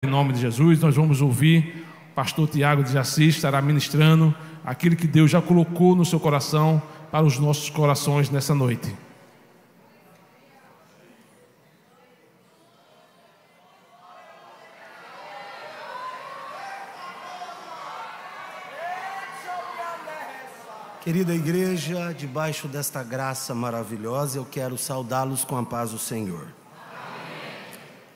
Em nome de Jesus, nós vamos ouvir o pastor Tiago de Assis estará ministrando aquilo que Deus já colocou no seu coração para os nossos corações nessa noite. Querida igreja, debaixo desta graça maravilhosa, eu quero saudá-los com a paz do Senhor.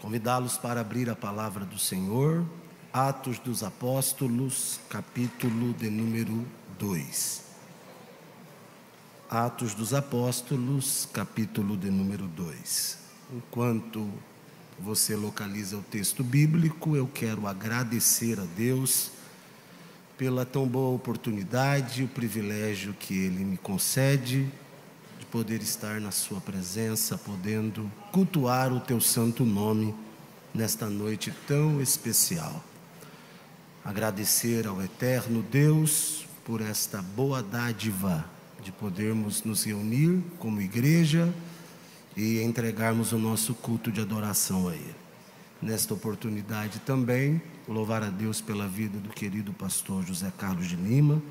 Convidá-los para abrir a palavra do Senhor, Atos dos Apóstolos, capítulo de número 2. Atos dos Apóstolos, capítulo de número 2. Enquanto você localiza o texto bíblico, eu quero agradecer a Deus pela tão boa oportunidade, o privilégio que Ele me concede de poder estar na sua presença, podendo cultuar o teu santo nome nesta noite tão especial. Agradecer ao eterno Deus por esta boa dádiva de podermos nos reunir como igreja e entregarmos o nosso culto de adoração a Ele. Nesta oportunidade também, louvar a Deus pela vida do querido pastor José Carlos de Lima,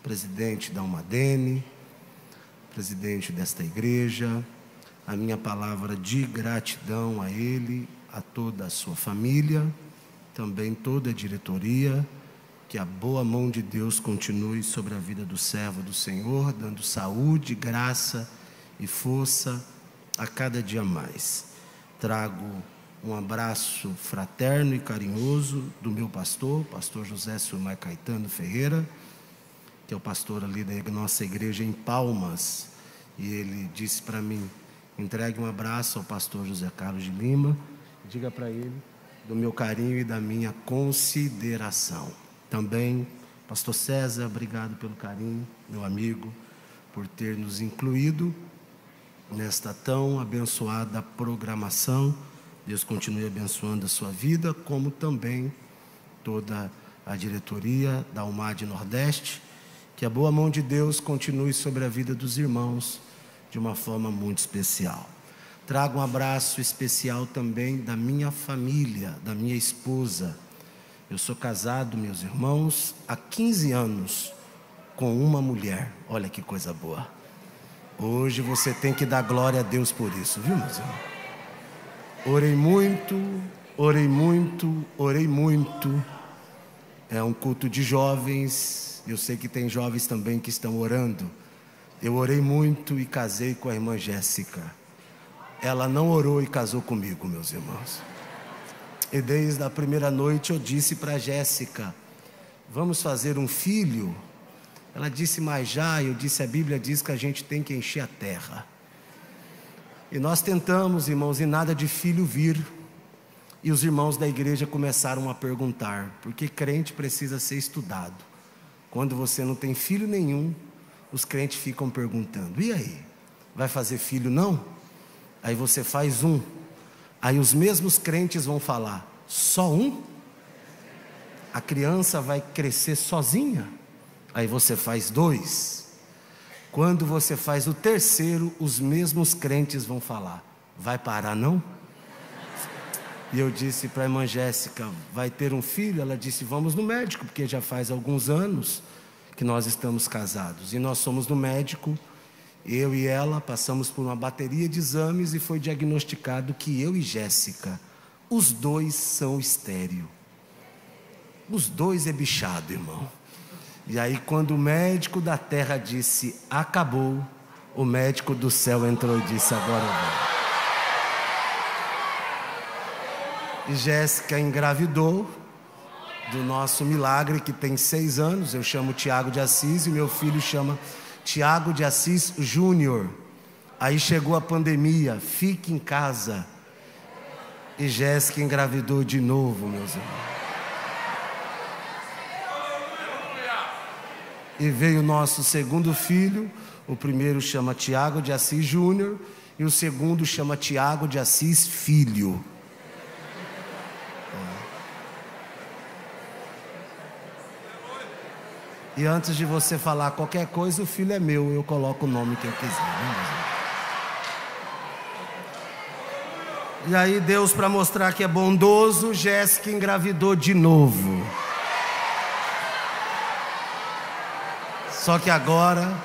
presidente da Almadene, presidente desta igreja. A minha palavra de gratidão a ele, a toda a sua família, também toda a diretoria, que a boa mão de Deus continue sobre a vida do servo do Senhor, dando saúde, graça e força a cada dia mais. Trago um abraço fraterno e carinhoso do meu pastor José Silmar Caetano Ferreira, que é o pastor ali da nossa igreja em Palmas, e ele disse para mim: entregue um abraço ao pastor José Carlos de Lima, diga para ele do meu carinho e da minha consideração. Também, pastor César, obrigado pelo carinho, meu amigo, por ter nos incluído nesta tão abençoada programação. Deus continue abençoando a sua vida, como também toda a diretoria da UMAD Nordeste. Que a boa mão de Deus continue sobre a vida dos irmãos de uma forma muito especial. Trago um abraço especial também da minha família, da minha esposa. Eu sou casado, meus irmãos, há 15 anos com uma mulher. Olha que coisa boa. Hoje você tem que dar glória a Deus por isso, viu, meus irmãos? Orei muito, orei muito, orei muito. É um culto de jovens. Eu sei que tem jovens também que estão orando. Eu orei muito e casei com a irmã Jéssica. Ela não orou e casou comigo, meus irmãos. E desde a primeira noite eu disse para Jéssica: vamos fazer um filho? Ela disse: mas já. Eu disse: a Bíblia diz que a gente tem que encher a terra. E nós tentamos, irmãos, e nada de filho vir. E os irmãos da igreja começaram a perguntar, porque crente precisa ser estudado. Quando você não tem filho nenhum, os crentes ficam perguntando: e aí? Vai fazer filho não? Aí você faz um. Aí os mesmos crentes vão falar: só um? A criança vai crescer sozinha? Aí você faz 2. Quando você faz o terceiro, os mesmos crentes vão falar: vai parar não? E eu disse para a irmã Jéssica: vai ter um filho? Ela disse: vamos no médico, porque já faz alguns anos que nós estamos casados. E nós somos no médico, eu e ela passamos por uma bateria de exames e foi diagnosticado que eu e Jéssica, os dois são estéril. Os dois é bichado, irmão. E aí quando o médico da terra disse acabou, o médico do céu entrou e disse: agora vai. E Jéssica engravidou do nosso milagre, que tem 6 anos. Eu chamo Tiago de Assis e meu filho chama Tiago de Assis Júnior. Aí chegou a pandemia, fique em casa, e Jéssica engravidou de novo, meus irmãos. E veio o nosso segundo filho. O primeiro chama Tiago de Assis Júnior e o segundo chama Tiago de Assis Filho. E antes de você falar qualquer coisa, o filho é meu, eu coloco o nome que eu quiser, né, E aí Deus, para mostrar que é bondoso, Jéssica engravidou de novo. Só que agora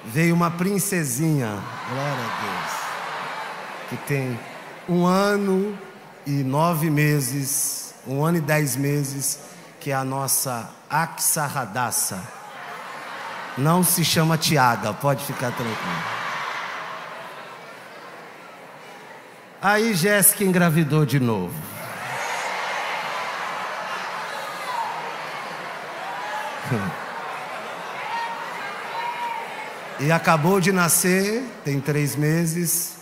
veio uma princesinha, glória a Deus, que tem 1 ano e 9 meses, 1 ano e 10 meses, que é a nossa Aksa Radassa. Não se chama Tiaga, pode ficar tranquilo. Aí Jéssica engravidou de novo. E acabou de nascer, tem 3 meses,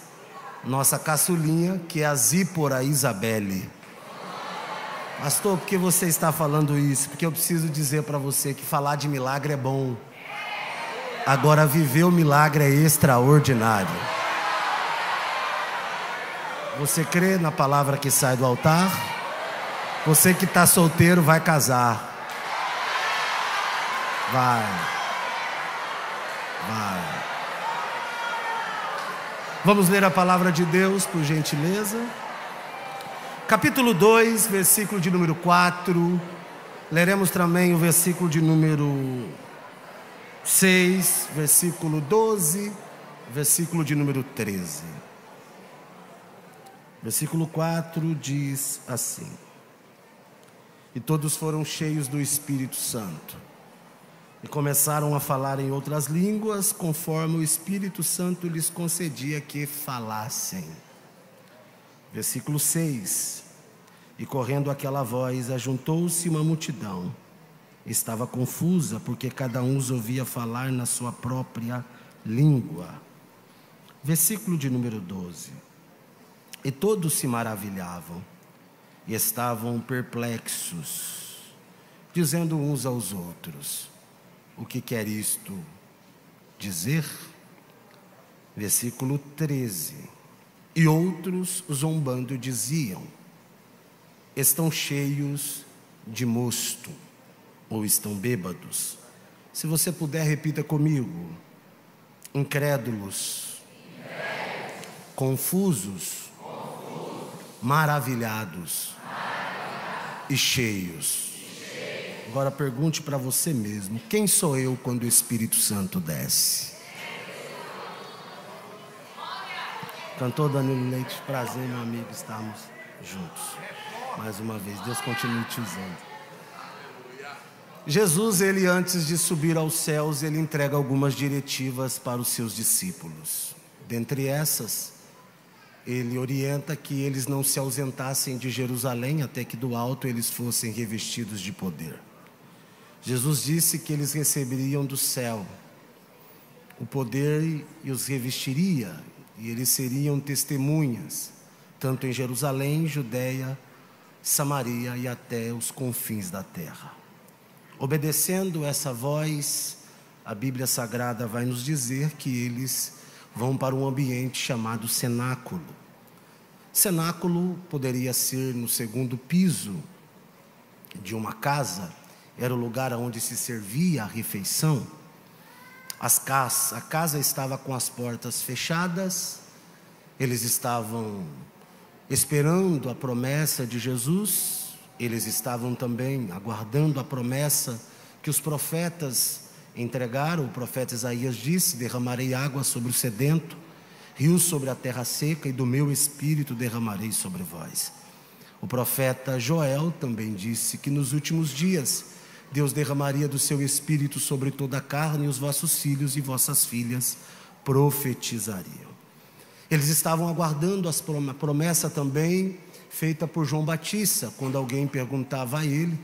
nossa caçulinha, que é a Zípora Isabelle. Pastor, por que você está falando isso? Porque eu preciso dizer para você que falar de milagre é bom. Agora, viver o milagre é extraordinário. Você crê na palavra que sai do altar? Você que está solteiro vai casar. Vai. Vamos ler a palavra de Deus, por gentileza. Capítulo 2, versículo de número 4. Leremos também o versículo de número 6, versículo 12, versículo de número 13. Versículo 4 diz assim: E todos foram cheios do Espírito Santo, e começaram a falar em outras línguas, conforme o Espírito Santo lhes concedia que falassem. Versículo 6: E correndo aquela voz, ajuntou-se uma multidão. Estava confusa, porque cada um os ouvia falar na sua própria língua. Versículo de número 12: E todos se maravilhavam, e estavam perplexos, dizendo uns aos outros: O que quer isto dizer? Versículo 13: E outros, zombando, diziam: Estão cheios de mosto, ou estão bêbados. Se você puder, repita comigo: incrédulos, confusos, maravilhados e cheios. Agora pergunte para você mesmo: quem sou eu quando o Espírito Santo desce? Cantor Danilo Leite, prazer, meu amigo, estarmos juntos mais uma vez. Deus continue te usando. Jesus, ele antes de subir aos céus, ele entrega algumas diretivas para os seus discípulos. Dentre essas, ele orienta que eles não se ausentassem de Jerusalém até que do alto eles fossem revestidos de poder. Jesus disse que eles receberiam do céu o poder e os revestiria, e eles seriam testemunhas, tanto em Jerusalém, Judeia, Samaria e até os confins da terra. Obedecendo essa voz, a Bíblia Sagrada vai nos dizer que eles vão para um ambiente chamado cenáculo. Cenáculo poderia ser no segundo piso de uma casa, era o lugar onde se servia a refeição. A casa estava com as portas fechadas, eles estavam esperando a promessa de Jesus, eles estavam também aguardando a promessa que os profetas entregaram. O profeta Isaías disse: derramarei água sobre o sedento, rios sobre a terra seca, e do meu espírito derramarei sobre vós. O profeta Joel também disse que nos últimos dias Deus derramaria do seu espírito sobre toda a carne, e os vossos filhos e vossas filhas profetizariam. Eles estavam aguardando a promessa também feita por João Batista, quando alguém perguntava a ele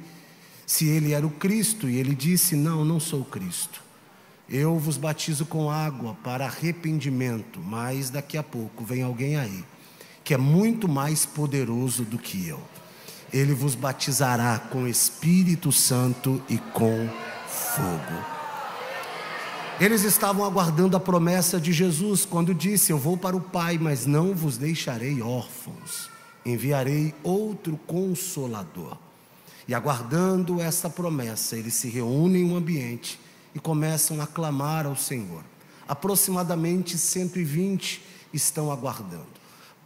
se ele era o Cristo, e ele disse: não, não sou o Cristo. Eu vos batizo com água para arrependimento, mas daqui a pouco vem alguém aí, que é muito mais poderoso do que eu. Ele vos batizará com Espírito Santo e com fogo. Eles estavam aguardando a promessa de Jesus, quando disse: eu vou para o Pai, mas não vos deixarei órfãos, enviarei outro Consolador. E aguardando essa promessa, eles se reúnem em um ambiente e começam a clamar ao Senhor. Aproximadamente 120 estão aguardando.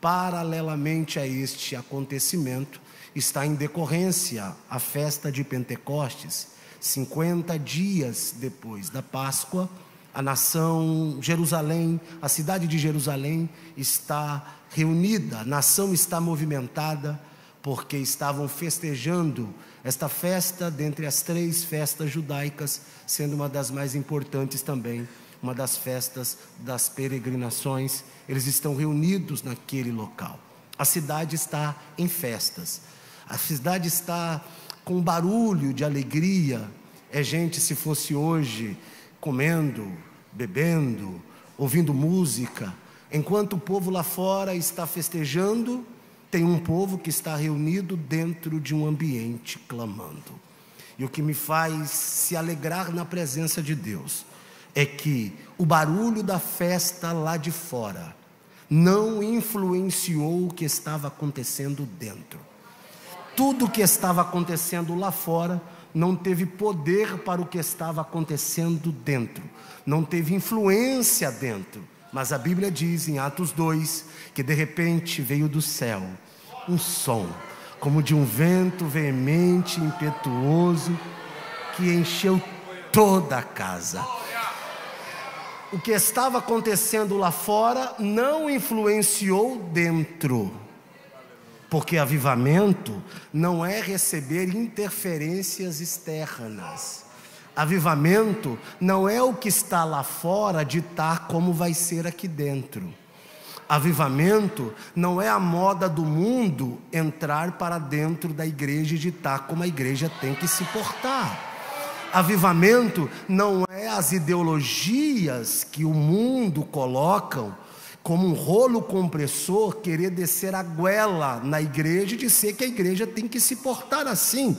Paralelamente a este acontecimento, está em decorrência a festa de Pentecostes. 50 dias depois da Páscoa, a nação Jerusalém, a cidade de Jerusalém está reunida, a nação está movimentada, porque estavam festejando esta festa dentre as 3 festas judaicas, sendo uma das mais importantes também, uma das festas das peregrinações. Eles estão reunidos naquele local. A cidade está em festas, a cidade está com barulho de alegria. É gente, se fosse hoje, comendo, bebendo, ouvindo música, enquanto o povo lá fora está festejando, tem um povo que está reunido dentro de um ambiente clamando. E o que me faz se alegrar na presença de Deus é que o barulho da festa lá de fora não influenciou o que estava acontecendo dentro. Tudo o que estava acontecendo lá fora não teve poder para o que estava acontecendo dentro, não teve influência dentro. Mas a Bíblia diz em Atos 2, que de repente veio do céu um som, como de um vento veemente, impetuoso, que encheu toda a casa. O que estava acontecendo lá fora não influenciou dentro, porque avivamento não é receber interferências externas. Avivamento não é o que está lá fora ditar como vai ser aqui dentro. Avivamento não é a moda do mundo entrar para dentro da igreja e ditar como a igreja tem que se portar. Avivamento não é as ideologias que o mundo colocam como um rolo compressor, querer descer a goela na igreja e dizer que a igreja tem que se portar assim.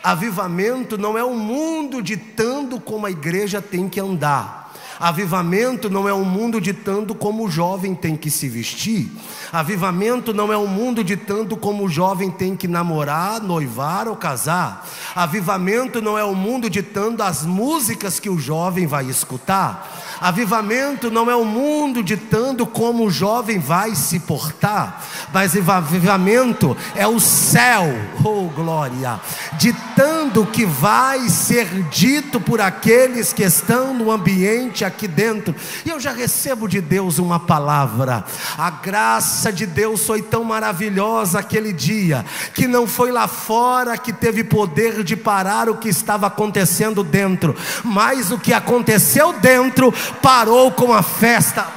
Avivamento não é o mundo ditando como a igreja tem que andar. Avivamento não é o mundo ditando como o jovem tem que se vestir. Avivamento não é o mundo ditando como o jovem tem que namorar, noivar ou casar. Avivamento não é o mundo ditando as músicas que o jovem vai escutar. Avivamento não é o mundo ditando como o jovem vai se portar. Mas avivamento é o céu, oh glória, ditando o que vai ser dito por aqueles que estão no ambiente aqui dentro. E eu já recebo de Deus uma palavra. A graça de Deus foi tão maravilhosa aquele dia, que não foi lá fora que teve poder de parar o que estava acontecendo dentro, mas o que aconteceu dentro parou com a festa.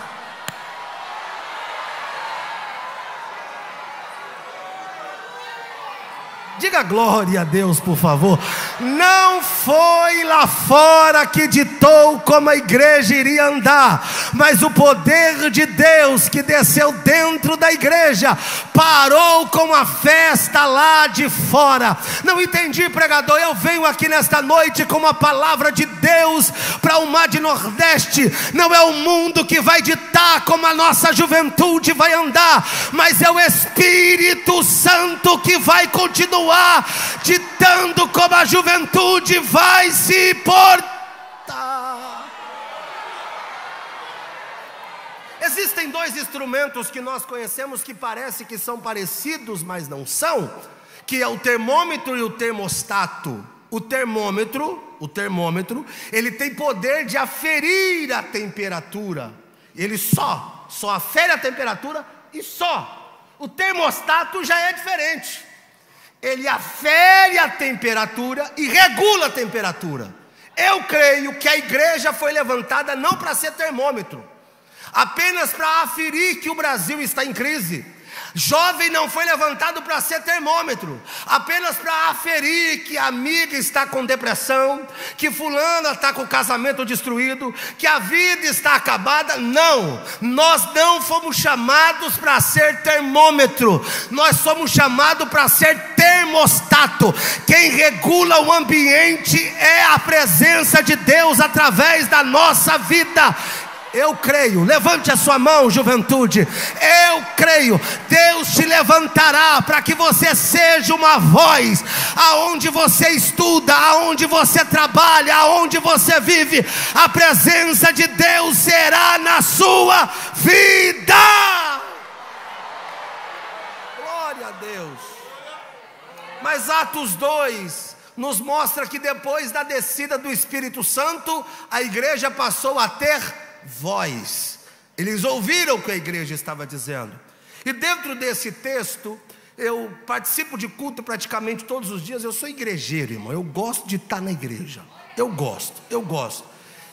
Diga glória a Deus, por favor. Não foi lá fora que ditou como a igreja iria andar, mas o poder de Deus que desceu dentro da igreja parou com a festa lá de fora. Não entendi, pregador. Eu venho aqui nesta noite com uma palavra de Deus para o Mar de Nordeste. Não é o mundo que vai ditar como a nossa juventude vai andar, mas é o Espírito Santo que vai continuar ditando como a juventude vai se portar. Existem 2 instrumentos que nós conhecemos que parece que são parecidos, mas não são, que é o termômetro e o termostato. O termômetro, ele tem poder de aferir a temperatura. Ele só afere a temperatura e só. O termostato já é diferente. Ele afere a temperatura e regula a temperatura. Eu creio que a igreja foi levantada não para ser termômetro, apenas para aferir que o Brasil está em crise. Jovem não foi levantado para ser termômetro, apenas para aferir que a amiga está com depressão, que fulana está com o casamento destruído, que a vida está acabada. Não, nós não fomos chamados para ser termômetro, nós somos chamados para ser termostato. Quem regula o ambiente é a presença de Deus através da nossa vida. Eu creio, levante a sua mão, juventude. Eu creio, Deus te levantará para que você seja uma voz, aonde você estuda, aonde você trabalha, aonde você vive, a presença de Deus será na sua vida. Mas Atos 2 nos mostra que depois da descida do Espírito Santo, a igreja passou a ter voz. Eles ouviram o que a igreja estava dizendo. E dentro desse texto, eu participo de culto praticamente todos os dias. Eu sou igrejeiro, irmão, eu gosto de estar na igreja. Eu gosto.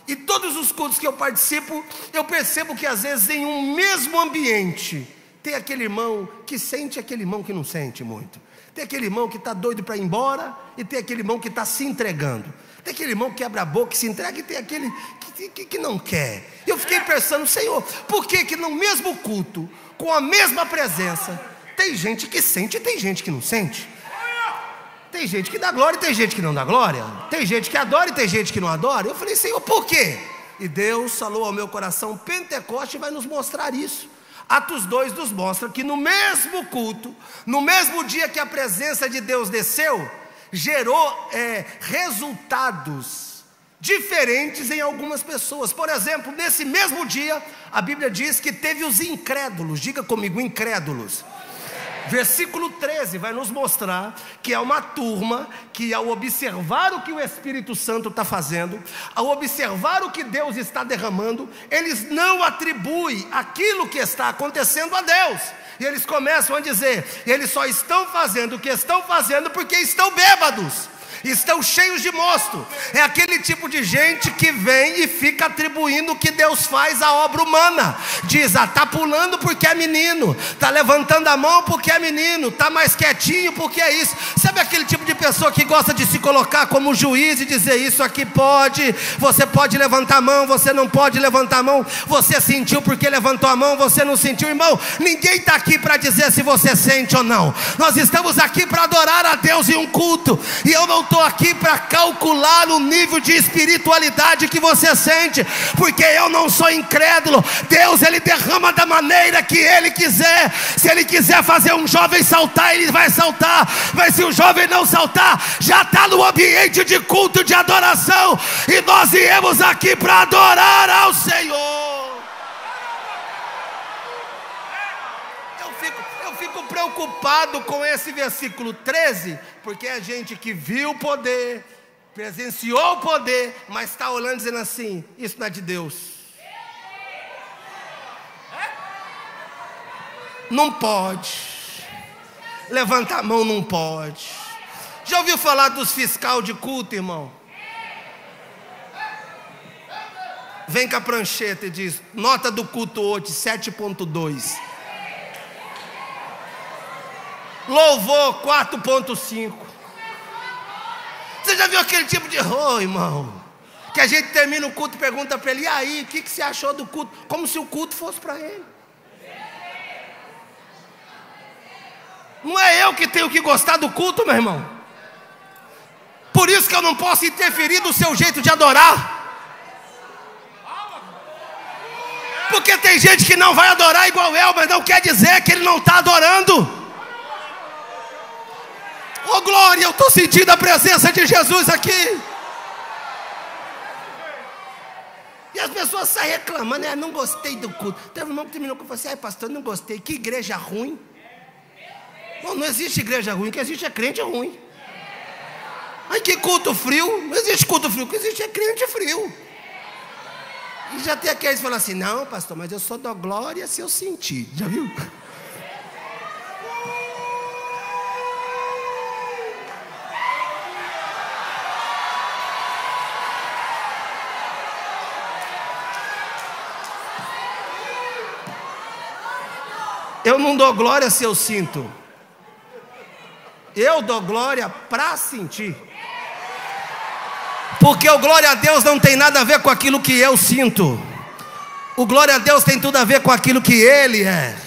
E todos os cultos que eu participo, eu percebo que às vezes em um mesmo ambiente tem aquele irmão que sente e aquele irmão que não sente muito. Tem aquele irmão que está doido para ir embora, e tem aquele irmão que está se entregando. Tem aquele irmão que quebra a boca e se entrega, e tem aquele que não quer. Eu fiquei pensando, Senhor, por que no mesmo culto, com a mesma presença, tem gente que sente e tem gente que não sente? Tem gente que dá glória e tem gente que não dá glória. Tem gente que adora e tem gente que não adora. Eu falei, Senhor, por quê? E Deus falou ao meu coração, Pentecoste vai nos mostrar isso. Atos 2 nos mostra que no mesmo culto, no mesmo dia que a presença de Deus desceu, gerou resultados diferentes em algumas pessoas. Por exemplo, nesse mesmo dia, a Bíblia diz que teve os incrédulos. Diga comigo, incrédulos. Versículo 13 vai nos mostrar que é uma turma que, ao observar o que o Espírito Santo está fazendo, ao observar o que Deus está derramando, eles não atribuem aquilo que está acontecendo a Deus. E eles começam a dizer, eles só estão fazendo o que estão fazendo porque estão bêbados, estão cheios de mosto. É aquele tipo de gente que vem e fica atribuindo o que Deus faz à obra humana. Diz, está pulando porque é menino, está levantando a mão porque é menino, está mais quietinho porque é isso. Sabe aquele tipo de pessoa que gosta de se colocar como juiz e dizer, isso aqui pode, você pode levantar a mão, você não pode levantar a mão, você sentiu porque levantou a mão, você não sentiu. Irmão, ninguém está aqui para dizer se você sente ou não. Nós estamos aqui para adorar a Deus em um culto, e eu não estou aqui para calcular o nível de espiritualidade que você sente, porque eu não sou incrédulo. Deus, Ele derrama da maneira que Ele quiser. Se Ele quiser fazer um jovem saltar, Ele vai saltar, mas se o jovem não saltar, já está no ambiente de culto, de adoração, e nós viemos aqui para adorar ao Senhor. Eu fico preocupado com esse versículo 13, porque é gente que viu o poder, presenciou o poder, mas está olhando dizendo assim, isso não é de Deus. Não pode. Levantar a mão não pode. Já ouviu falar dos fiscal de culto, irmão? Vem com a prancheta e diz, nota do culto hoje, 7.2. Louvor 4.5. Você já viu aquele tipo de irmão, que a gente termina o culto e pergunta para ele, e aí, o que você achou do culto? Como se o culto fosse para ele. Não é eu que tenho que gostar do culto, meu irmão. Por isso que eu não posso interferir no seu jeito de adorar. Porque tem gente que não vai adorar igual eu, mas não quer dizer que ele não está adorando. Oh glória, eu estou sentindo a presença de Jesus aqui. E as pessoas saem reclamando, não gostei do culto. Teve um irmão que terminou com você, pastor, não gostei, que igreja ruim. Não existe igreja ruim, o que existe é crente ruim. Ai, que culto frio, não existe culto frio, o que existe é crente frio. E já tem aqueles que falam assim, não pastor, mas eu só dou glória se eu sentir, já viu? Eu não dou glória se eu sinto. Eu dou glória para sentir. Porque o glória a Deus não tem nada a ver com aquilo que eu sinto. O glória a Deus tem tudo a ver com aquilo que Ele é.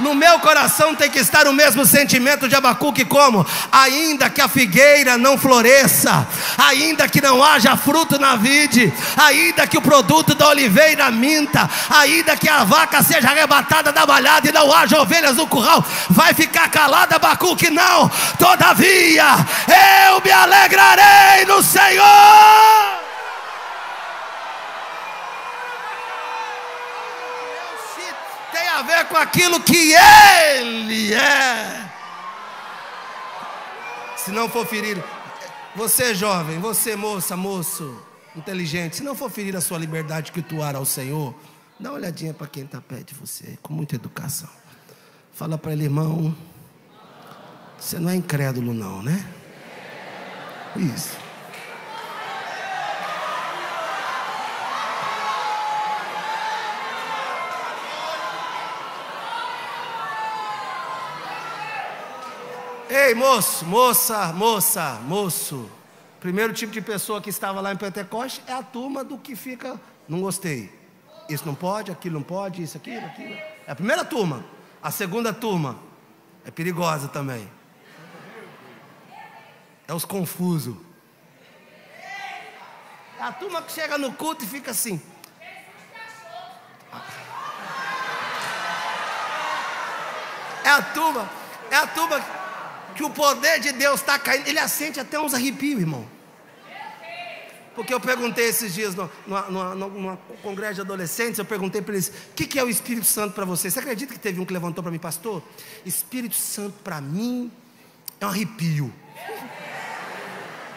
No meu coração tem que estar o mesmo sentimento de Abacuque, como? Ainda que a figueira não floresça, ainda que não haja fruto na vide, ainda que o produto da oliveira minta, ainda que a vaca seja arrebatada da malhada e não haja ovelhas no curral, vai ficar calado Abacuque? Não. Todavia eu me alegrarei no Senhor. Tem a ver com aquilo que Ele é. Se não for ferir, você jovem, você moça, moço, inteligente, se não for ferir a sua liberdade que cultuar ao Senhor, dá uma olhadinha para quem está perto de você, com muita educação. Fala para ele, irmão, você não é incrédulo não, né? Isso. Ei, moço, moça, moça, moço. Primeiro tipo de pessoa que estava lá em Pentecoste é a turma do que fica, não gostei. Isso não pode, aquilo não pode, isso, aquilo. É a primeira turma. A segunda turma é perigosa também. É os confusos. É a turma que chega no culto e fica assim. É a turma que o poder de Deus está caindo. Ele assente até uns arrepios, irmão. Porque eu perguntei esses dias numa congresso de adolescentes, eu perguntei para eles, o que é o Espírito Santo para você? Você acredita que teve um que levantou para mim, pastor? Espírito Santo para mim é um arrepio.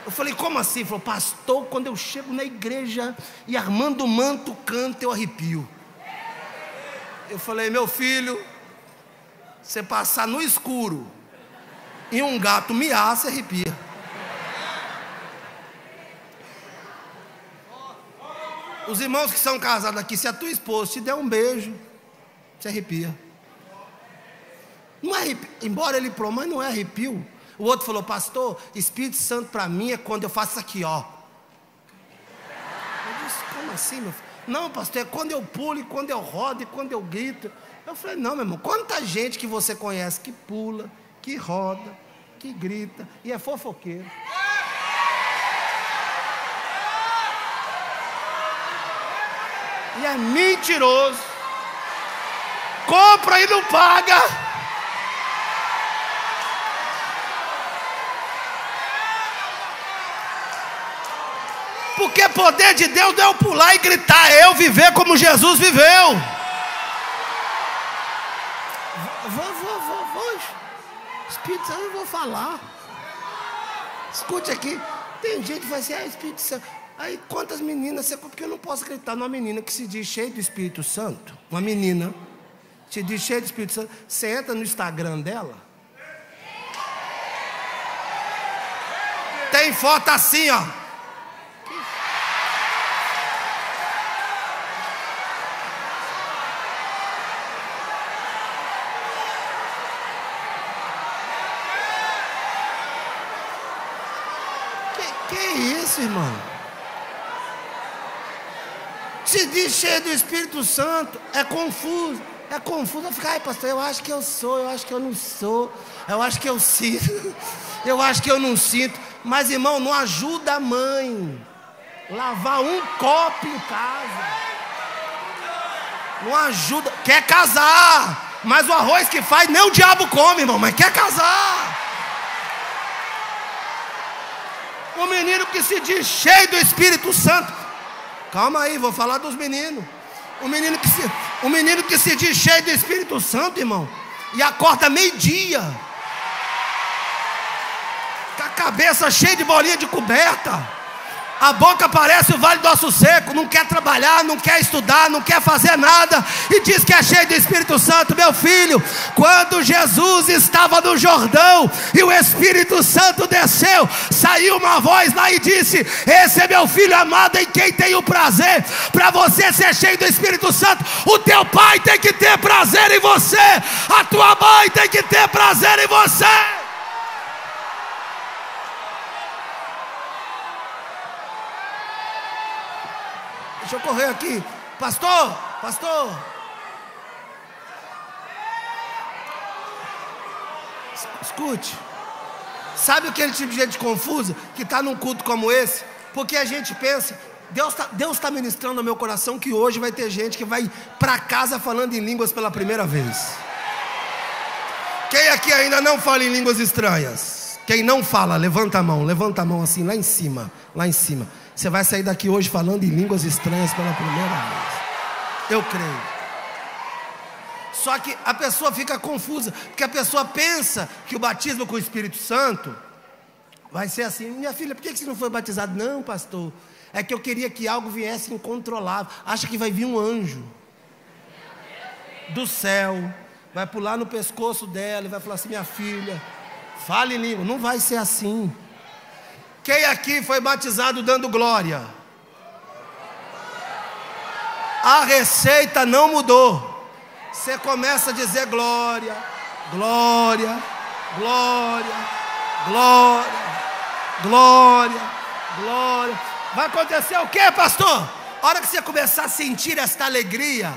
Eu falei, como assim? Ele falou, pastor, quando eu chego na igreja e Armando o Manto canta, eu arrepio. Eu falei, meu filho, você passar no escuro e um gato miar, você arrepia. Os irmãos que são casados aqui, se a tua esposa te der um beijo, você arrepia. Não é arrepio, embora ele prometa, mas não é arrepio. O outro falou, pastor, Espírito Santo para mim é quando eu faço isso aqui, ó. Eu disse, como assim, meu filho? Não, pastor, é quando eu pulo, e quando eu rodo, e quando eu grito. Eu falei, não, meu irmão, quanta gente que você conhece que pula, que roda, que grita e é fofoqueiro. E é mentiroso. Compra e não paga. Porque poder de Deus não é eu pular e gritar, é eu viver como Jesus viveu. Vou. Espírito Santo, eu vou falar. Escute aqui. Tem gente que fala assim, Espírito Santo. Aí quantas meninas, porque eu não posso acreditar numa menina que se diz cheia do Espírito Santo. Uma menina se diz cheia do Espírito Santo. Você entra no Instagram dela, tem foto assim, ó. Que isso, irmão? Se diz cheio do Espírito Santo, é confuso. É confuso, ficar, ai pastor, eu acho que eu sou, eu acho que eu não sou, eu acho que eu sinto, eu acho que eu não sinto. Mas irmão, não ajuda a mãe lavar um copo em casa. Não ajuda, quer casar, mas o arroz que faz nem o diabo come, irmão, mas quer casar. O menino que se diz cheio do Espírito Santo. Calma aí, vou falar dos meninos. O menino que se diz cheio do Espírito Santo, irmão, e acorda meio-dia, com a cabeça cheia de bolinha de coberta, a boca parece o Vale do Aço Seco, não quer trabalhar, não quer estudar, não quer fazer nada, e diz que é cheio do Espírito Santo. Meu filho, quando Jesus estava no Jordão, e o Espírito Santo desceu, saiu uma voz lá e disse, esse é meu filho amado em quem tenho prazer. Para você ser cheio do Espírito Santo, o teu pai tem que ter prazer em você, a tua mãe tem que ter prazer em você. Deixa eu correr aqui. Pastor. Escute. Sabe aquele tipo de gente confusa que está num culto como esse? Porque a gente pensa, Deus está ministrando no meu coração que hoje vai ter gente que vai para casa falando em línguas pela primeira vez. Quem aqui ainda não fala em línguas estranhas? Quem não fala, levanta a mão assim, lá em cima. Você vai sair daqui hoje falando em línguas estranhas pela primeira vez. Eu creio. Só que a pessoa fica confusa, porque a pessoa pensa que o batismo com o Espírito Santo Vai ser assim. Minha filha, por que você não foi batizado? Não, pastor, é que eu queria que algo viesse incontrolável. Acha que vai vir um anjo do céu, vai pular no pescoço dela e vai falar assim: minha filha, fale em língua. Não vai ser assim. Quem aqui foi batizado dando glória? A receita não mudou. Você começa a dizer glória, glória, glória, glória, glória, glória. Vai acontecer o que, pastor? A hora que você começar a sentir esta alegria,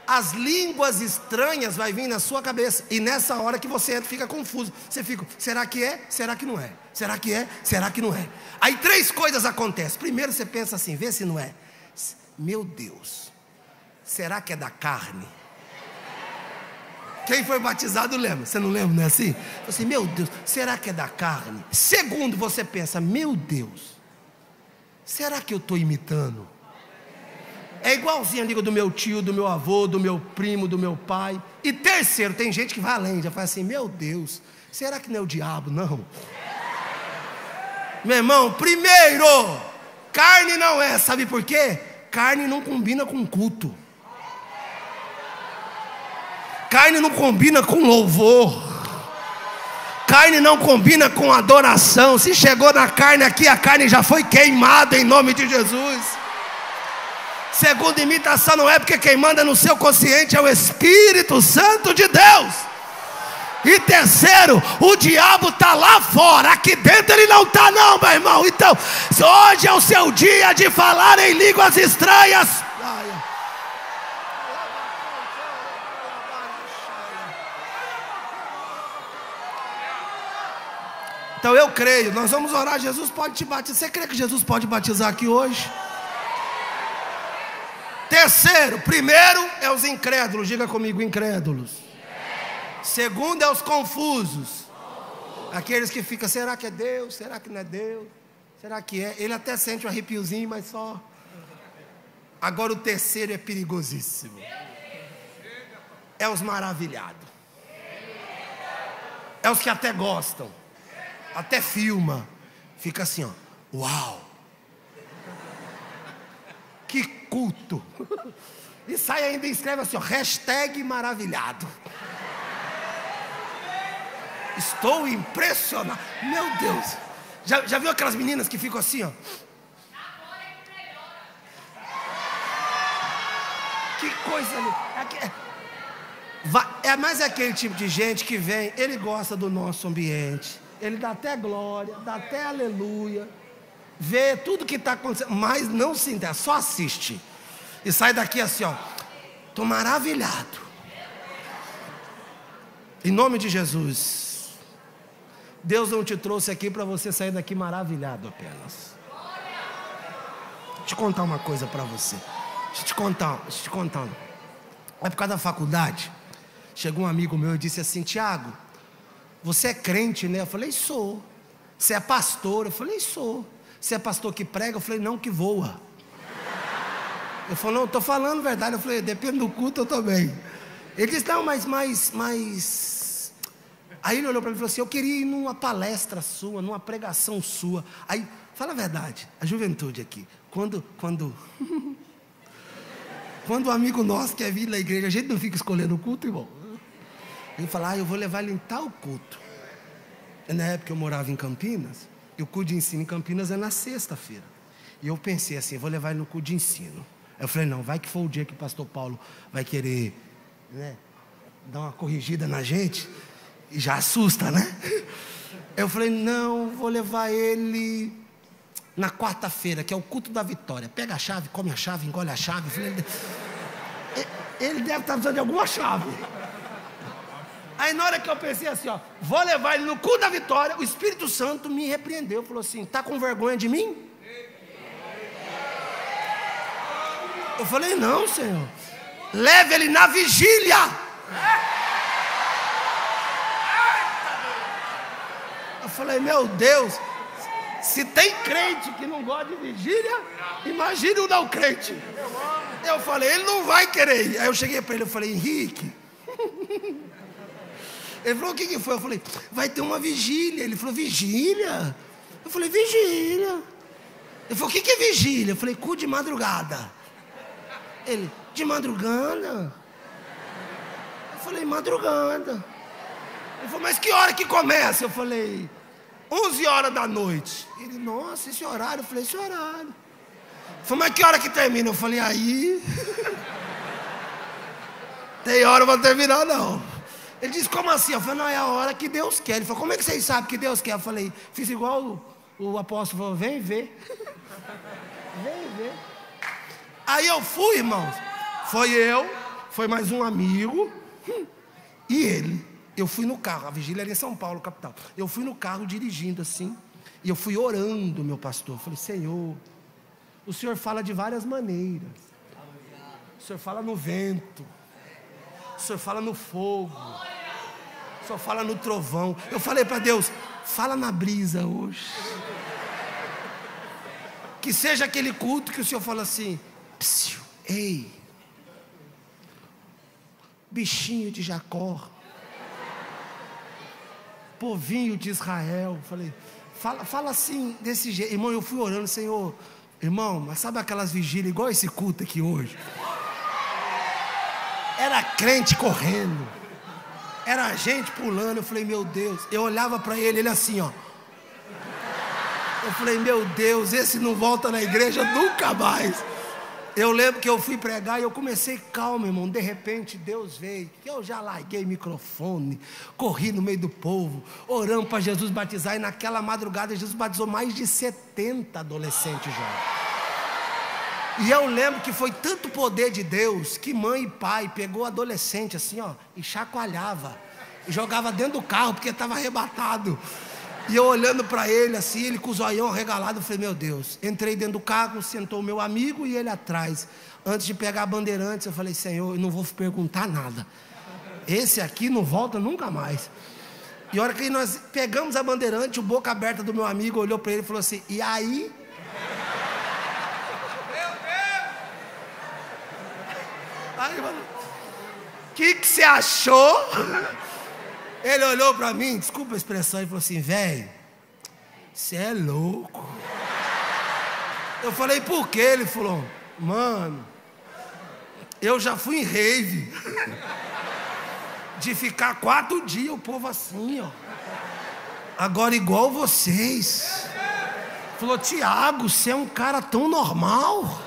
as línguas estranhas vai vir na sua cabeça. E nessa hora que você entra, fica confuso. Você fica, será que é? Será que não é? Será que é? Será que não é? Aí 3 coisas acontecem. Primeiro você pensa assim, vê se não é. Meu Deus, será que é da carne? Quem foi batizado lembra. Você não lembra, não é assim? Assim, meu Deus, será que é da carne? Segundo, você pensa, meu Deus, será que eu estou imitando? É igualzinho a língua do meu tio, do meu avô, do meu primo, do meu pai. E terceiro, tem gente que vai além, já fala assim, meu Deus, será que não é o diabo? Não. Meu irmão, primeiro, carne não é, sabe por quê? Carne não combina com culto. Carne não combina com louvor. Carne não combina com adoração. Se chegou na carne aqui, a carne já foi queimada em nome de Jesus. Segunda imitação não é porque quem manda no seu consciente é o Espírito Santo de Deus. E terceiro, o diabo está lá fora, aqui dentro ele não está não, meu irmão. Então, hoje é o seu dia de falar em línguas estranhas. Então eu creio, nós vamos orar, Jesus pode te batizar. Você crê que Jesus pode batizar aqui hoje? Terceiro, primeiro é os incrédulos, diga comigo, incrédulos. Segundo é os confusos, aqueles que ficam, será que é Deus? Será que não é Deus? Será que é? Ele até sente um arrepiozinho, mas só. Agora o terceiro é perigosíssimo. É os maravilhados. É os que até gostam, até filma, fica assim, ó, uau, que culto. E sai ainda e escreve assim, ó, hashtag maravilhado. Estou impressionado. Meu Deus. Já viu aquelas meninas que ficam assim, ó? Que coisa ali. É mais aquele tipo de gente que vem, ele gosta do nosso ambiente, ele dá até glória, dá até aleluia, vê tudo que está acontecendo, mas não se interessa, só assiste. E sai daqui assim, ó, estou maravilhado. Em nome de Jesus, Deus não te trouxe aqui para você sair daqui maravilhado apenas. Deixa eu te contar uma coisa para você. Deixa eu te contar. É por causa da faculdade. Chegou um amigo meu e disse assim, Tiago, você é crente, né? Eu falei, sou. Você é pastor? Eu falei, sou. Você é pastor que prega? Eu falei, não, que voa. Ele falou, não, estou falando verdade. Eu falei, depende do culto, eu também. Ele disse, não, mas... Aí ele olhou para mim e falou assim, eu queria ir numa palestra sua, numa pregação sua. Aí, fala a verdade, a juventude aqui, quando um amigo nosso quer vir na igreja, a gente não fica escolhendo o culto, irmão. Ele fala, eu vou levar ele em tal culto. Na época eu morava em Campinas, e o culto de ensino em Campinas é na sexta-feira. E eu pensei assim, eu vou levar ele no culto de ensino. Eu falei, não, vai que for o dia que o pastor Paulo vai querer, né, dar uma corrigida na gente, e já assusta, né? Eu falei, não, vou levar ele na quarta-feira, que é o culto da vitória. Pega a chave, come a chave, engole a chave. Eu falei, ele deve estar precisando de alguma chave. Aí na hora que eu pensei assim, ó, vou levar ele no culto da vitória, o Espírito Santo me repreendeu, falou assim, tá com vergonha de mim? Eu falei, não, Senhor, leve ele na vigília. Eu falei, meu Deus, se tem crente que não gosta de vigília, imagine o não crente. Eu falei, ele não vai querer ir. Aí eu cheguei para ele, eu falei, Henrique. Ele falou, o que foi? Eu falei, vai ter uma vigília. Ele falou, vigília? Eu falei, vigília. Ele falou, o que é vigília? Eu falei, cu de madrugada. Ele, de madrugada? Eu falei, madrugada. Ele falou, mas que hora que começa? Eu falei, 11 horas da noite. Ele, nossa, esse horário? Eu falei, esse horário. Ele falou, mas que hora que termina? Eu falei, aí... tem hora pra terminar, não. Ele disse, como assim? Eu falei, não, é a hora que Deus quer. Ele falou, como é que vocês sabem que Deus quer? Eu falei, fiz igual o apóstolo falou, vem ver. Vem ver. Aí eu fui, irmãos. Foi mais um amigo e ele. Eu fui no carro, a vigília era em São Paulo, capital. Eu fui no carro dirigindo assim, e eu fui orando, meu pastor. Eu falei, Senhor, o Senhor fala de várias maneiras. O Senhor fala no vento, o Senhor fala no fogo, o Senhor fala no trovão. Eu falei para Deus, fala na brisa hoje. Que seja aquele culto que o Senhor fala assim, psiu, ei, bichinho de Jacó, povinho de Israel. Falei, fala assim, desse jeito. Irmão, eu fui orando, Senhor. Irmão, mas sabe aquelas vigílias igual esse culto aqui hoje? Era crente correndo, era gente pulando. Eu falei, meu Deus. Eu olhava para ele assim, ó. Eu falei, meu Deus, esse não volta na igreja nunca mais. Eu lembro que eu fui pregar e eu comecei calmo, irmão. De repente Deus veio. Eu já larguei o microfone, corri no meio do povo, orando para Jesus batizar. E naquela madrugada Jesus batizou mais de 70 adolescentes já. E eu lembro que foi tanto poder de Deus que mãe e pai pegou adolescente assim, ó, e chacoalhava e jogava dentro do carro porque estava arrebatado. E eu olhando para ele assim, ele com o zoião arregalado, eu falei, meu Deus. Entrei dentro do carro, sentou o meu amigo e ele atrás. Antes de pegar a Bandeirantes, eu falei, Senhor, eu não vou perguntar nada. Esse aqui não volta nunca mais. E a hora que nós pegamos a Bandeirante, o boca aberta do meu amigo olhou para ele e falou assim, e aí? Aí, mano, o que você achou? Ele olhou para mim, desculpa a expressão, e falou assim, velho, você é louco. Eu falei, por quê? Ele falou, mano, eu já fui em rave, de ficar 4 dias o povo assim, ó. Agora igual vocês. Falou, Tiago, você é um cara tão normal.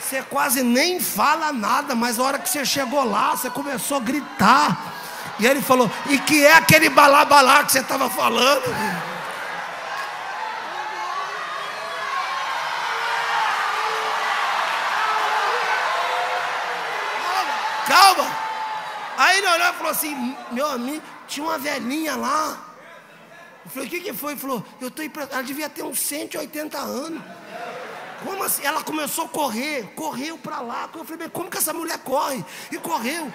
Você quase nem fala nada, mas a hora que você chegou lá, você começou a gritar. E ele falou, e que é aquele balá-balá que você estava falando? Calma. Aí ele olhou e falou assim, meu amigo, tinha uma velhinha lá. Eu falei, o que foi? Ele falou, ela devia ter uns 180 anos. Como assim? Ela começou a correr, correu para lá. Eu falei, como que essa mulher corre? E correu,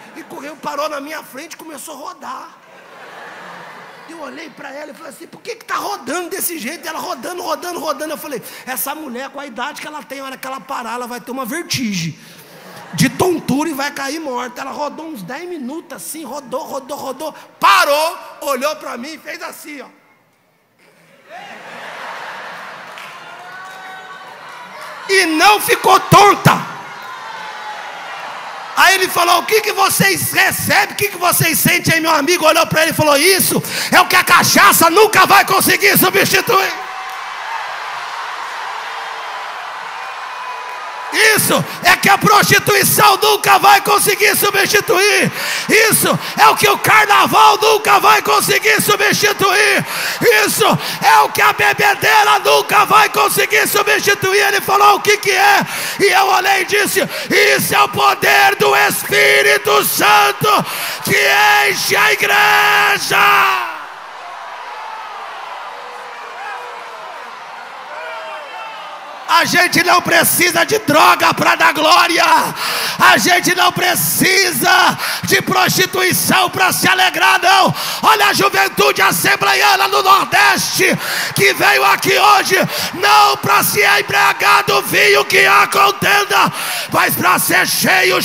parou na minha frente e começou a rodar. Eu olhei para ela e falei assim, por que está rodando desse jeito? E ela rodando. Eu falei, essa mulher com a idade que ela tem, a hora que ela parar, ela vai ter uma vertigem de tontura e vai cair morta. Ela rodou uns 10 minutos assim, rodou, parou, olhou para mim e fez assim, ó. E não ficou tonta. Aí ele falou, o que vocês recebem, o que vocês sentem aí? Meu amigo olhou para ele e falou, isso é o que a cachaça nunca vai conseguir substituir. Isso é que a prostituição nunca vai conseguir substituir. Isso é o que o carnaval nunca vai conseguir substituir. Isso é o que a bebedeira nunca vai conseguir substituir. Ele falou, o que é? E eu olhei e disse, isso é o poder do Espírito Santo que enche a igreja. A gente não precisa de droga para dar glória. A gente não precisa de prostituição para se alegrar, não. Olha a juventude assembleiana no Nordeste que veio aqui hoje, não para se embriagar do vinho que há contenda, mas para ser cheio.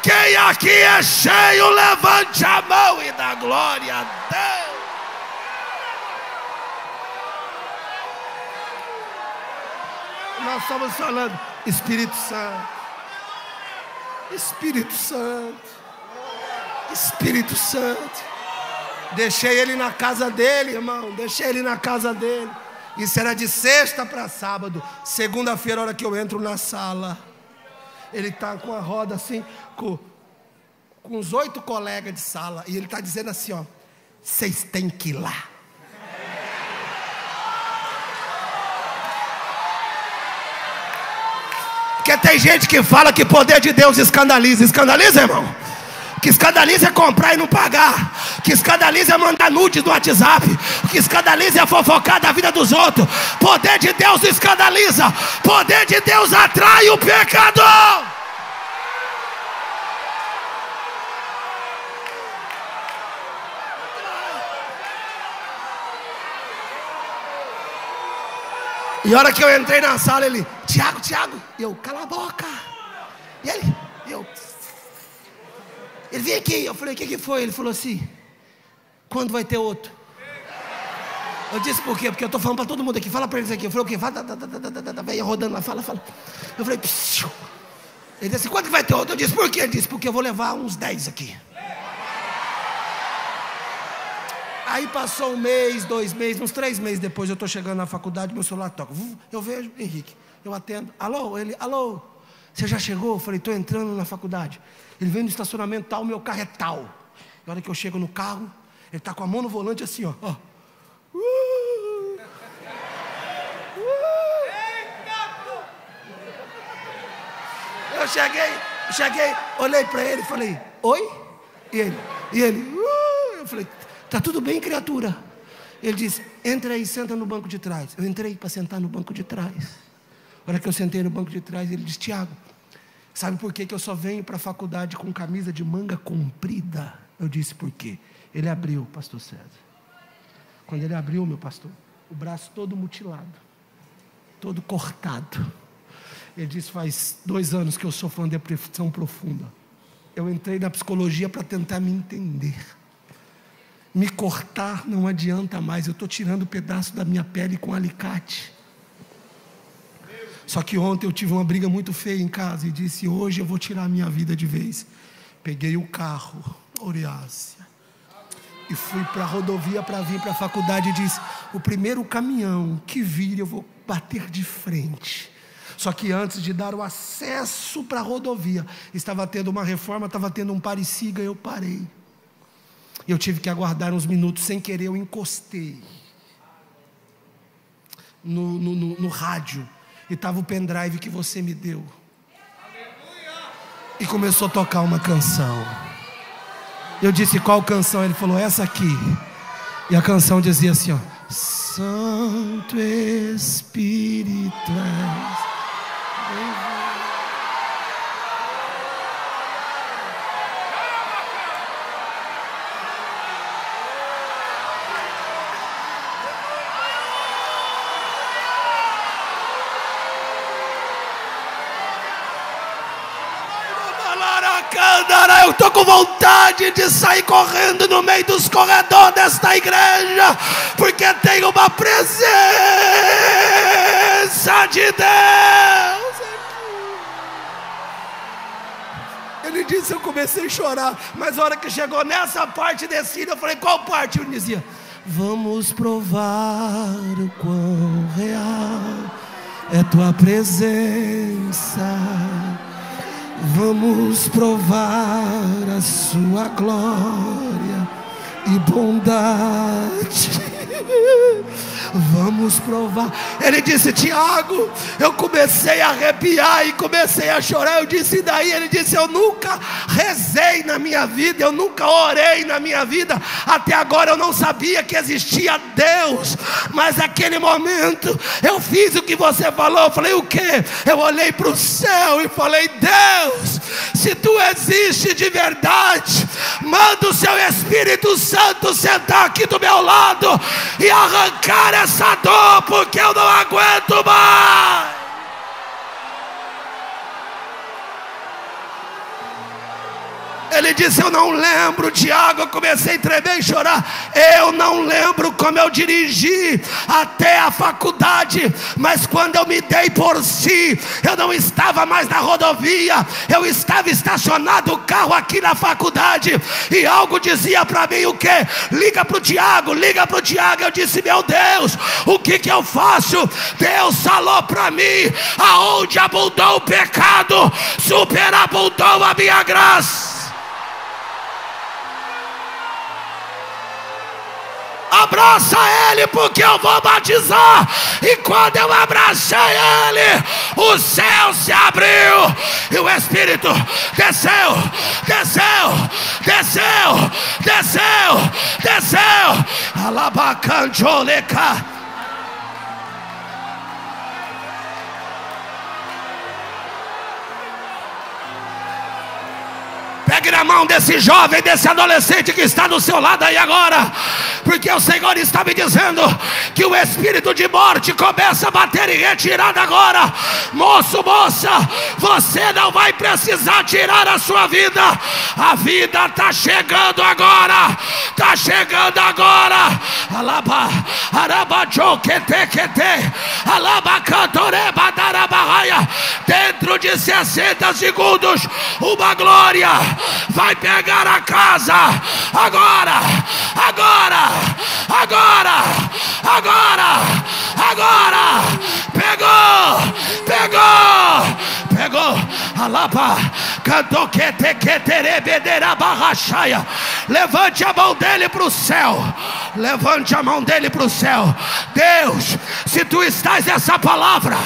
Quem aqui é cheio, levante a mão e dá glória a Deus. Nós estamos falando, Espírito Santo, Espírito Santo, Espírito Santo. Deixei ele na casa dele, irmão, deixei ele na casa dele. Isso era de sexta para sábado. Segunda-feira, a hora que eu entro na sala, ele está com a roda assim, com uns 8 colegas de sala, e ele está dizendo assim, ó: vocês têm que ir lá. Porque tem gente que fala que poder de Deus escandaliza. Escandaliza, irmão? Que escandaliza é comprar e não pagar. Que escandaliza é mandar nudes no WhatsApp. Que escandaliza é fofocar da vida dos outros. Poder de Deus escandaliza. Poder de Deus atrai o pecador. E a hora que eu entrei na sala, ele: Tiago, e eu: cala a boca. E ele vem aqui. Eu falei: o que foi? Ele falou assim: quando vai ter outro? Eu disse: por quê? Porque eu estou falando para todo mundo aqui. Fala para eles aqui. Eu falei: o quê? Vai rodando lá, fala. Eu falei: psiu. Ele disse: quando vai ter outro? Eu disse: por quê? Ele disse: porque eu vou levar uns 10 aqui. Aí passou 1 mês, 2 meses, uns 3 meses depois, eu estou chegando na faculdade, meu celular toca. Eu vejo Henrique, eu atendo. Alô? Ele: alô, você já chegou? Eu falei: estou entrando na faculdade. Ele vem no estacionamento tal, meu carro é tal. E a hora que eu chego no carro, ele está com a mão no volante assim, ó. Eu cheguei, olhei para ele e falei: oi? E ele, eu falei: tá tudo bem, criatura? Ele disse: entra aí, senta no banco de trás. Eu entrei para sentar no banco de trás. A hora que eu sentei no banco de trás, ele disse: Tiago, sabe por que eu só venho para a faculdade com camisa de manga comprida? Eu disse: por quê? Ele abriu, pastor César. Quando ele abriu, meu pastor, o braço todo mutilado, todo cortado. Ele disse: faz 2 anos que eu sofro uma depressão profunda. Eu entrei na psicologia para tentar me entender. Me cortar não adianta mais. Eu estou tirando um pedaço da minha pele com alicate. Só que ontem eu tive uma briga muito feia em casa e disse: hoje eu vou tirar a minha vida de vez. Peguei o carro, Oriácia, e fui para a rodovia para vir para a faculdade. E disse: o primeiro caminhão que vir eu vou bater de frente. Só que antes de dar o acesso para a rodovia, estava tendo uma reforma, estava tendo um pare-siga, eu parei. Eu tive que aguardar uns minutos. Sem querer eu encostei no rádio, e estava o pendrive que você me deu. E começou a tocar uma canção. Eu disse: qual canção? Ele falou: essa aqui. E a canção dizia assim, ó: Santo Espírito eu estou com vontade de sair correndo no meio dos corredores desta igreja, porque tem uma presença de Deus. Ele disse: eu comecei a chorar, mas a hora que chegou nessa parte descida, eu falei: qual parte? Ele dizia: vamos provar o quão real é tua presença. Vamos provar a sua glória e bondade. Vamos provar. Ele disse: Tiago, eu comecei a arrepiar e comecei a chorar. Eu disse: e daí? Ele disse: eu nunca rezei na minha vida, eu nunca orei na minha vida. Até agora eu não sabia que existia Deus, mas naquele momento eu fiz o que você falou. Eu falei: o quê? Eu olhei para o céu e falei: Deus, se tu existe de verdade, manda o seu Espírito Santo sentar aqui do meu lado e arrancar essa dor, porque eu não aguento mais. Ele disse: eu não lembro, Tiago. Eu comecei a tremer e chorar. Eu não lembro como eu dirigi até a faculdade, mas quando eu me dei por si, eu não estava mais na rodovia, eu estava estacionado o carro aqui na faculdade, e algo dizia para mim: o que? Liga para o Tiago, liga para o Tiago. Eu disse: meu Deus, o que eu faço? Deus falou para mim: aonde abundou o pecado, superabundou a minha graça. Abraça ele, porque eu vou batizar. E quando eu abracei ele, o céu se abriu e o Espírito desceu, desceu, desceu, desceu, desceu. Alabacanjoleca. Pegue na mão desse jovem, desse adolescente que está do seu lado aí agora, porque o Senhor está me dizendo que o espírito de morte começa a bater em retirada agora. Moço, moça, você não vai precisar tirar a sua vida. A vida está chegando agora, está chegando agora. Alaba, arabajo, kete, kete, alaba, cantoreba, darabarraia. Dentro de 60 segundos, uma glória vai pegar a casa. Agora, agora, agora, agora, agora. Pegou, pegou, pegou. Alaba, cantou que te queterebedera barrachaia. Levante a mão dele para o céu. Levante a mão dele para o céu. Deus, se tu estás nessa palavra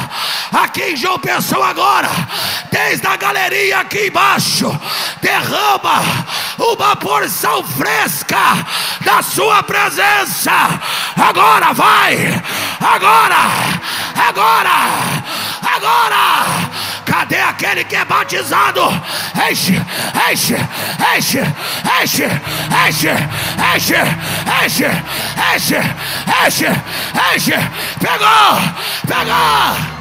aqui em João Pessoa agora, desde a galeria aqui embaixo, derrama uma porção fresca da sua presença. Agora vai, agora, agora, agora. Cadê aquele que é batizado? Enche, enche, enche, enche, enche, enche, enche, enche, enche, enche. Pegou, pegou.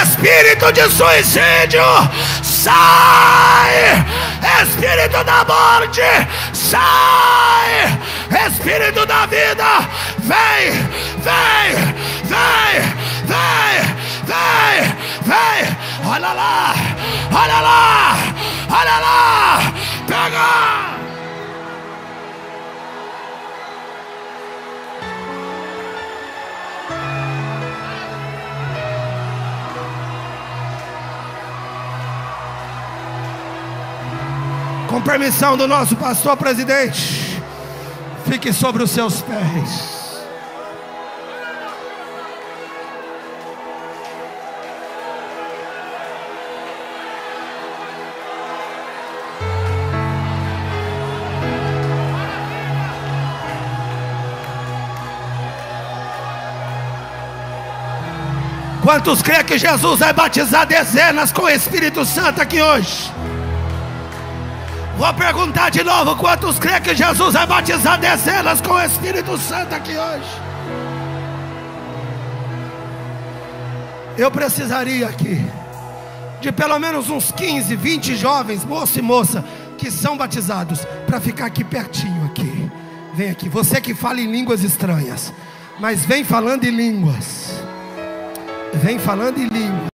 Espírito de suicídio, sai! Espírito da morte, sai! Espírito da vida, vem, vem, vem, vem, vem, vem! Olha lá, olha lá, olha lá! Pega! Com permissão do nosso pastor presidente, fique sobre os seus pés. Quantos creem que Jesus vai batizar dezenas com o Espírito Santo aqui hoje? Vou perguntar de novo: quantos creem que Jesus vai batizar dezenas com o Espírito Santo aqui hoje? Eu precisaria aqui de pelo menos uns 15, 20 jovens, moço e moça, que são batizados, para ficar aqui pertinho aqui. Vem aqui, você que fala em línguas estranhas, mas vem falando em línguas. Vem falando em línguas.